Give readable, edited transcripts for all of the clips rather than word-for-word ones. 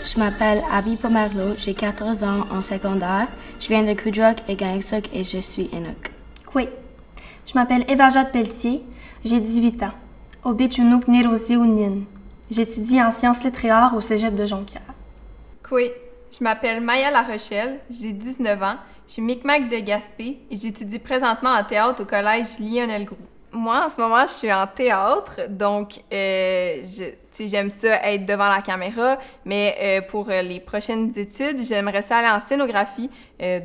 Je m'appelle Abby Pomerleau, j'ai 14 ans en secondaire. Je viens de Coudrock et Gangsuk et je suis Inuk. Oui. Je m'appelle Eva-Jade Pelletier, j'ai 18 ans. Obitchunuk Nirosi Unin. J'étudie en sciences lettres et arts au cégep de Jonquière. Oui. Je m'appelle Maya La Rochelle, j'ai 19 ans, je suis Micmac de Gaspé et j'étudie présentement en théâtre au collège Lionel Groulx. Moi, en ce moment, je suis en théâtre, donc j'aime ça être devant la caméra, mais pour les prochaines études, j'aimerais ça aller en scénographie.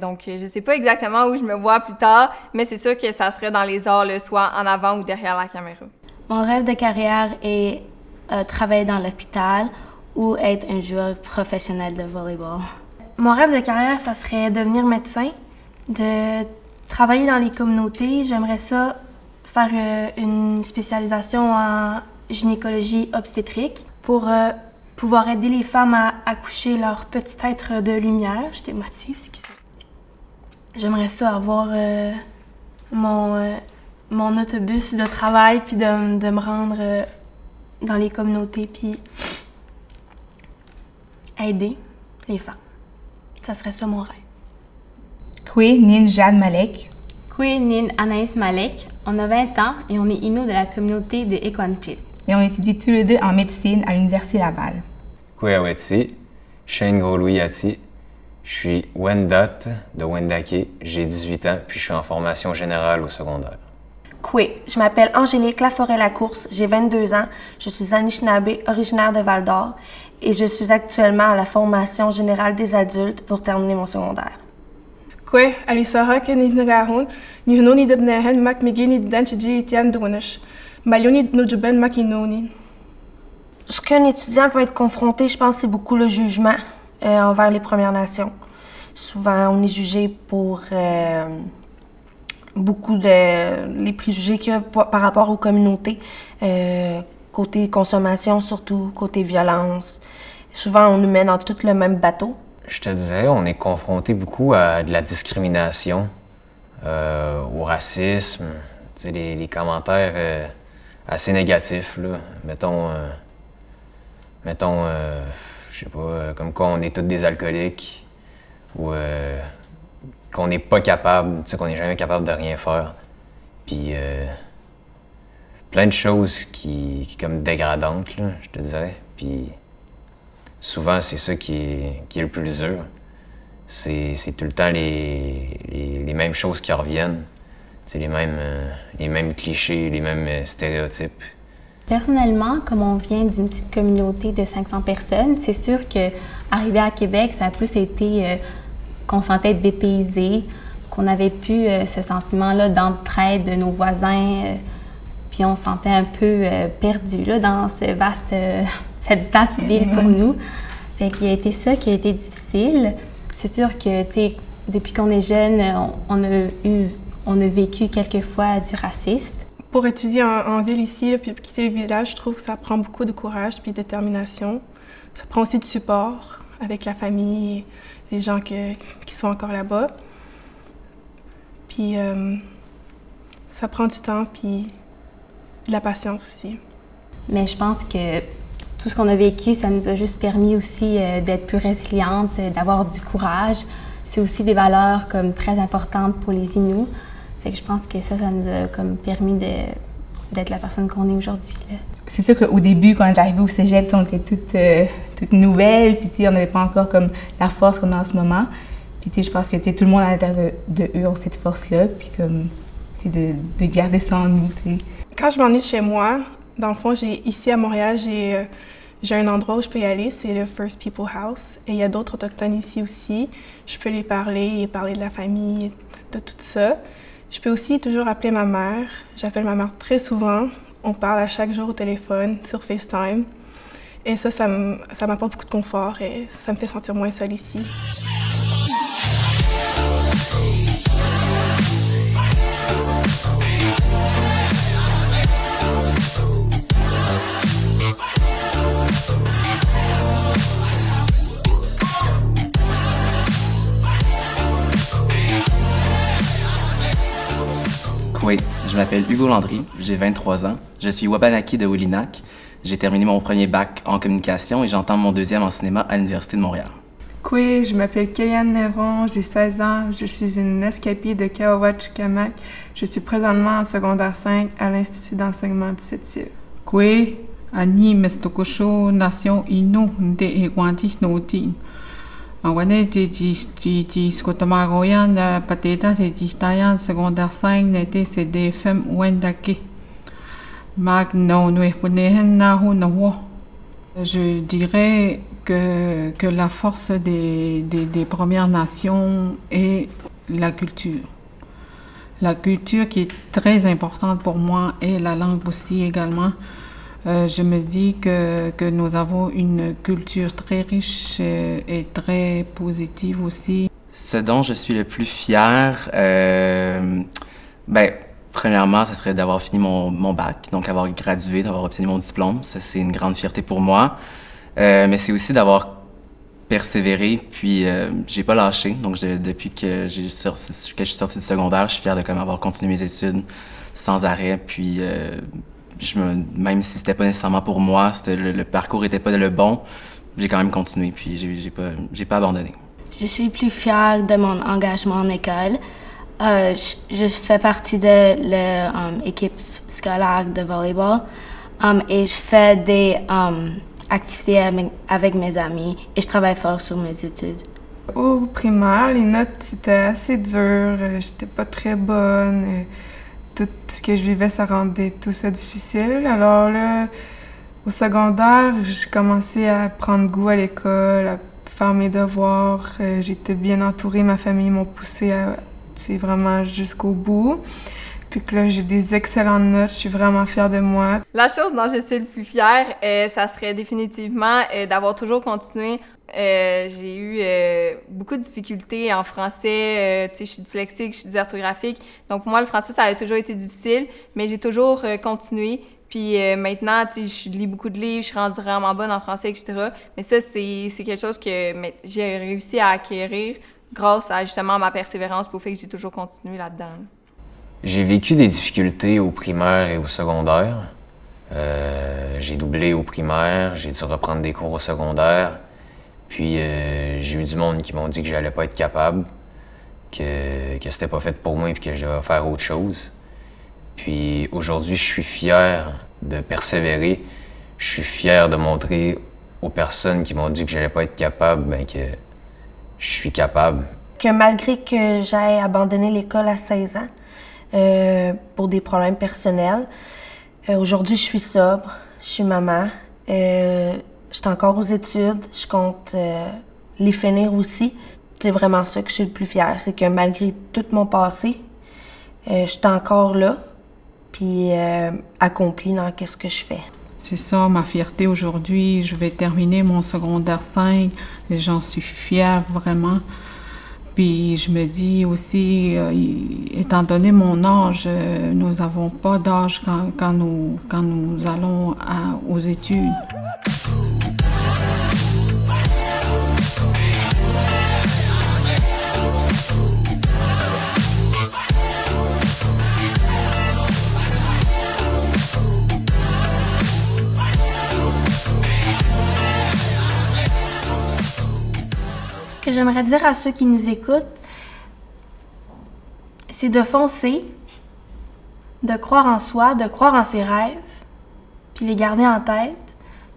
Donc, je sais pas exactement où je me vois plus tard, mais c'est sûr que ça serait dans les arts, soit en avant ou derrière la caméra. Mon rêve de carrière est travailler dans l'hôpital ou être un joueur professionnel de volleyball. Mon rêve de carrière, ça serait devenir médecin, de travailler dans les communautés. J'aimerais ça faire une spécialisation en gynécologie obstétrique pour pouvoir aider les femmes à accoucher leur petit être de lumière. Je t'émotive, ce qui c'est. J'aimerais ça avoir mon autobus de travail puis de me rendre dans les communautés puis aider les femmes. Ça serait ça mon rêve. Kwe Nin Jade Malek. Kwe Nin Anaïs Malek. On a 20 ans et on est Innu de la communauté de Equantit. Et on étudie tous les deux en médecine à l'Université Laval. Kwe Awetsi. Shane Gros-Louis Yati. Je suis Wendat de Wendake. J'ai 18 ans puis je suis en formation générale au secondaire. Kwe. Je m'appelle Angélique Laforêt-Lacourse. J'ai 22 ans. Je suis Anishinaabe, originaire de Val-d'Or. Et je suis actuellement à la formation générale des adultes pour terminer mon secondaire. Kwe, Alisara Kenidnagahon, Nihononi Debnehen, Mak Migini Danchiji Etienne Dronish, Maloni Nojuben Makinoni. Ce qu'un étudiant peut être confronté, je pense, c'est beaucoup le jugement envers les Premières Nations. Souvent, on est jugé pour beaucoup les préjugés qu'il y a par rapport aux communautés. Côté consommation, surtout côté violence. Souvent, on nous met dans tout le même bateau. Je te disais, on est confronté beaucoup à de la discrimination, au racisme, tu sais, les commentaires assez négatifs, là. Mettons, je sais pas, comme quoi on est tous des alcooliques, ou qu'on n'est pas capable, tu sais, qu'on n'est jamais capable de rien faire. Puis plein de choses qui comme dégradantes, là, je te dirais. Puis souvent, c'est ça qui est le plus dur. C'est tout le temps les mêmes choses qui reviennent. C'est les mêmes clichés, les mêmes stéréotypes. Personnellement, comme on vient d'une petite communauté de 500 personnes, c'est sûr qu'arriver à Québec, ça a plus été qu'on sentait être dépaysé, qu'on avait plus ce sentiment-là d'entraide de nos voisins, puis on se sentait un peu perdu là, dans cette vie civile pour nous. Fait qu'il y a été ça qui a été difficile. C'est sûr que, tu sais, depuis qu'on est jeune, on a vécu quelquefois du racisme. Pour étudier en ville ici, là, puis quitter le village, je trouve que ça prend beaucoup de courage puis de détermination. Ça prend aussi du support avec la famille, les gens qui sont encore là-bas. Puis ça prend du temps puis de la patience aussi. Mais je pense que tout ce qu'on a vécu, ça nous a juste permis aussi d'être plus résilientes, d'avoir du courage. C'est aussi des valeurs comme très importantes pour les Inuits. Fait que je pense que ça nous a comme permis d'être la personne qu'on est aujourd'hui, là. C'est sûr qu'au début, quand j'arrivais au cégep, on était toutes nouvelles, puis on n'avait pas encore comme la force qu'on a en ce moment. Puis je pense que tout le monde à l'intérieur de eux ont cette force-là, puis comme de garder ça en nous. T'sais. Quand je m'ennuie de chez moi, dans le fond, ici à Montréal, j'ai un endroit où je peux y aller, c'est le First People House. Et il y a d'autres Autochtones ici aussi. Je peux les parler et parler de la famille, de tout ça. Je peux aussi toujours appeler ma mère. J'appelle ma mère très souvent. On parle à chaque jour au téléphone, sur FaceTime. Et ça m'apporte beaucoup de confort et ça me fait sentir moins seule ici. m'appelle Hugo Landry, j'ai 23 ans. Je suis Wabanaki de Wilinac. J'ai terminé mon premier bac en communication et j'entame mon deuxième en cinéma à l'Université de Montréal. Koué, je m'appelle Kéliane Néron, j'ai 16 ans, je suis une Escapie de Kaowatchikamak. Je suis présentement en secondaire 5 à l'Institut d'enseignement du 7e. Koué, Ani Mestokosho, Nation Inu, Nde Ewanti Noti. Awane, ti Skotamagoyan, Pateta, ti Tayan, secondaire 5, n'était CDFM Wendake. Mag no Nuepunehen Nahu Nawa. Je dirais que la force des Premières Nations est la culture. La culture qui est très importante pour moi et la langue aussi également. Je me dis que nous avons une culture très riche et très positive aussi. Ce dont je suis le plus fier, premièrement, ce serait d'avoir fini mon bac, donc avoir gradué, d'avoir obtenu mon diplôme. Ça, c'est une grande fierté pour moi. Mais c'est aussi d'avoir persévéré, puis j'ai pas lâché. Donc, depuis que je suis sorti du secondaire, je suis fier de avoir continué mes études sans arrêt. Puis, même si c'était pas nécessairement pour moi, le parcours était pas le bon, j'ai quand même continué, puis j'ai pas abandonné. Je suis plus fière de mon engagement en école. Je fais partie de l'équipe scolaire de volleyball et je fais des activités avec mes amis et je travaille fort sur mes études. Au primaire, les notes étaient assez dures, j'étais pas très bonne. Tout ce que je vivais, ça rendait tout ça difficile. Alors là, au secondaire, j'ai commencé à prendre goût à l'école, à faire mes devoirs. J'étais bien entourée, ma famille m'a poussée vraiment jusqu'au bout. Puis que là, j'ai des excellentes notes, je suis vraiment fière de moi. La chose dont je suis le plus fière, ça serait définitivement d'avoir toujours continué. J'ai eu beaucoup de difficultés en français. Je suis dyslexique, je suis dysorthographique. Donc pour moi, le français, ça a toujours été difficile, mais j'ai toujours continué. Puis maintenant, je lis beaucoup de livres, je suis rendue vraiment bonne en français, etc. Mais ça, c'est quelque chose que j'ai réussi à acquérir grâce à justement ma persévérance, pour le fait que j'ai toujours continué là-dedans. J'ai vécu des difficultés au primaire et au secondaire. J'ai doublé au primaire, j'ai dû reprendre des cours au secondaire. Puis j'ai eu du monde qui m'ont dit que j'allais pas être capable, que c'était pas fait pour moi et que je devais faire autre chose. Puis aujourd'hui, je suis fier de persévérer. Je suis fier de montrer aux personnes qui m'ont dit que j'allais pas être capable, que je suis capable. Que malgré que j'aie abandonné l'école à 16 ans pour des problèmes personnels, aujourd'hui, je suis sobre, je suis maman. Je suis encore aux études, je compte les finir aussi. C'est vraiment ça que je suis le plus fière, c'est que malgré tout mon passé, je suis encore là, puis accomplie dans ce que je fais. C'est ça, ma fierté aujourd'hui. Je vais terminer mon secondaire 5 et j'en suis fière vraiment. Puis je me dis aussi, étant donné mon âge, nous n'avons pas d'âge quand nous allons aux études. Ce que j'aimerais dire à ceux qui nous écoutent, c'est de foncer, de croire en soi, de croire en ses rêves, puis les garder en tête,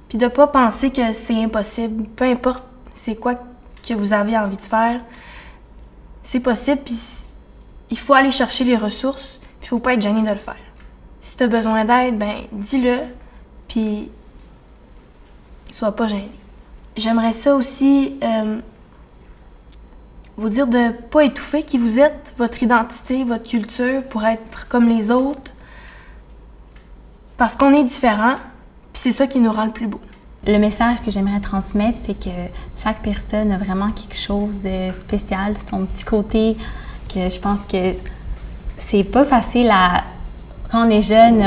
puis de pas penser que c'est impossible. Peu importe c'est quoi que vous avez envie de faire, c'est possible, puis il faut aller chercher les ressources, puis il faut pas être gêné de le faire. Si tu as besoin d'aide, dis-le, puis sois pas gêné. J'aimerais ça aussi vous dire de ne pas étouffer qui vous êtes, votre identité, votre culture, pour être comme les autres. Parce qu'on est différents, puis c'est ça qui nous rend le plus beau. Le message que j'aimerais transmettre, c'est que chaque personne a vraiment quelque chose de spécial, son petit côté, que je pense que c'est pas facile à... Quand on est jeune,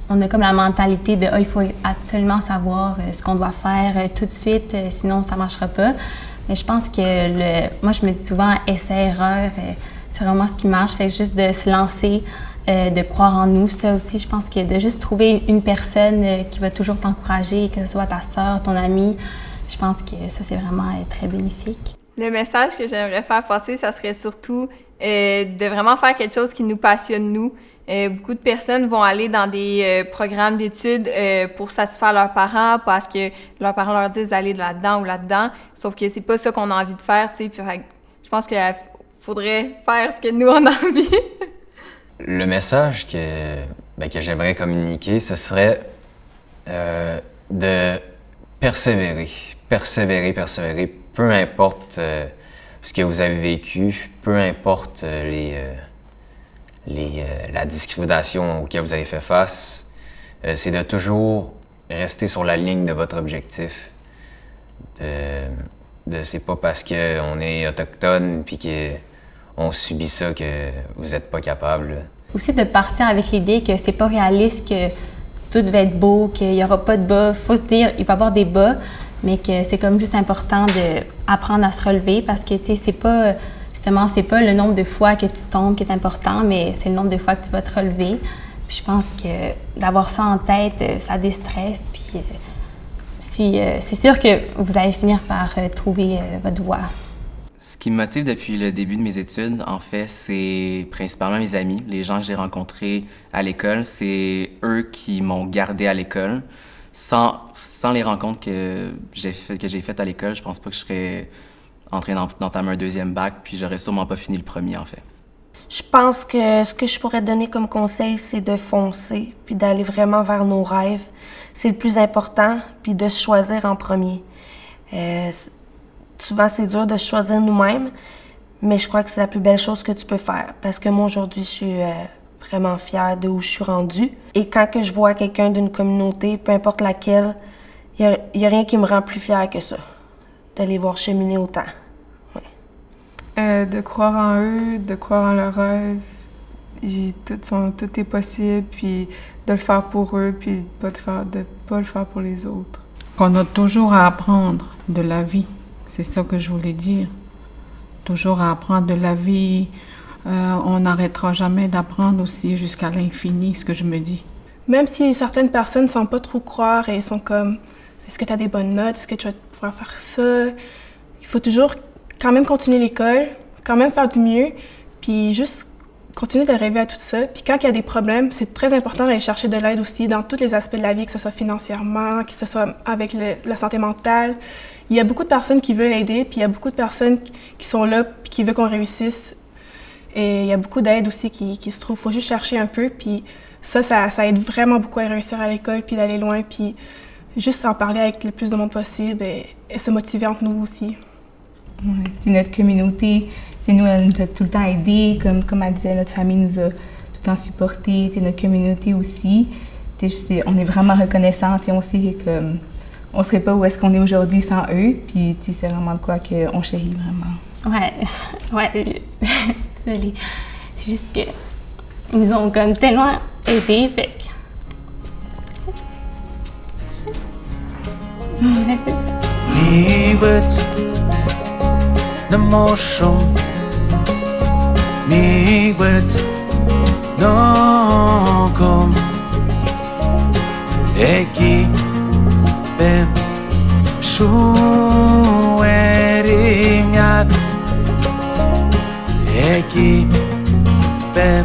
on a comme la mentalité de il faut absolument savoir ce qu'on doit faire tout de suite, sinon ça marchera pas. Mais je pense que moi je me dis souvent essai-erreur, c'est vraiment ce qui marche. Fait que juste de se lancer, de croire en nous. Ça aussi, je pense que de juste trouver une personne qui va toujours t'encourager, que ce soit ta sœur, ton ami, je pense que ça, c'est vraiment très bénéfique. Le message que j'aimerais faire passer, ça serait surtout de vraiment faire quelque chose qui nous passionne, nous. Beaucoup de personnes vont aller dans des programmes d'études pour satisfaire leurs parents parce que leurs parents leur disent d'aller là-dedans ou là-dedans, sauf que c'est pas ça qu'on a envie de faire, tu sais. Puis, je pense qu'il faudrait faire ce que nous, on a envie. Le message que j'aimerais communiquer, ce serait de persévérer. Persévérer, peu importe ce que vous avez vécu, peu importe la discrimination auquel vous avez fait face, c'est de toujours rester sur la ligne de votre objectif. C'est pas parce qu'on est autochtone puis qu'on subit ça que vous n'êtes pas capable. Là. Aussi de partir avec l'idée que c'est pas réaliste que tout va être beau, qu'il n'y aura pas de bas. Il faut se dire, il va y avoir des bas, mais que c'est comme juste important d'apprendre à se relever parce que, tu sais, c'est pas le nombre de fois que tu tombes qui est important, mais c'est le nombre de fois que tu vas te relever. Puis je pense que d'avoir ça en tête, ça déstresse. Puis c'est sûr que vous allez finir par trouver votre voie. Ce qui me motive depuis le début de mes études, en fait, c'est principalement mes amis, les gens que j'ai rencontrés à l'école. C'est eux qui m'ont gardé à l'école. Sans les rencontres que j'ai faites à l'école, je pense pas que je serais en train d'entamer un deuxième bac, puis j'aurais sûrement pas fini le premier, en fait. Je pense que ce que je pourrais donner comme conseil, c'est de foncer, puis d'aller vraiment vers nos rêves. C'est le plus important, puis de se choisir en premier. Souvent, c'est dur de se choisir nous-mêmes, mais je crois que c'est la plus belle chose que tu peux faire. Parce que moi, aujourd'hui, je suis vraiment fière de où je suis rendue. Et quand que je vois quelqu'un d'une communauté, peu importe laquelle, il y a rien qui me rend plus fière que ça, de les voir cheminer autant. De croire en eux, de croire en leurs rêves. Tout est possible, puis de le faire pour eux, puis de pas le faire pour les autres. Qu'on a toujours à apprendre de la vie. C'est ça que je voulais dire. Toujours à apprendre de la vie. On n'arrêtera jamais d'apprendre aussi jusqu'à l'infini, ce que je me dis. Même si certaines personnes ne semblent pas trop croire et sont comme « Est-ce que tu as des bonnes notes? Est-ce que tu vas pouvoir faire ça? » Il faut toujours quand même continuer l'école, quand même faire du mieux, puis juste continuer de rêver à tout ça. Puis quand il y a des problèmes, c'est très important d'aller chercher de l'aide aussi dans tous les aspects de la vie, que ce soit financièrement, que ce soit avec la santé mentale. Il y a beaucoup de personnes qui veulent aider, puis il y a beaucoup de personnes qui sont là puis qui veulent qu'on réussisse. Et il y a beaucoup d'aide aussi qui se trouve. Il faut juste chercher un peu, puis ça aide vraiment beaucoup à réussir à l'école, puis d'aller loin, puis juste s'en parler avec le plus de monde possible et se motiver entre nous aussi. Ouais, notre communauté, nous, elle nous a tout le temps aidés, comme elle disait, notre famille nous a tout le temps supportés, notre communauté aussi. On est vraiment reconnaissants, on sait qu'on ne serait pas où est-ce qu'on est aujourd'hui sans eux, puis c'est vraiment de quoi qu'on chérit vraiment. Ouais, désolée. C'est juste que ils nous ont comme tellement aidés, fait que... Niwet na motion, niwet no kom, eki be shuerimiak, eki be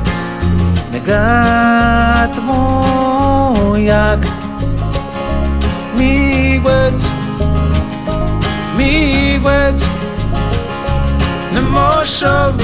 negat moyak, miigwet na motion.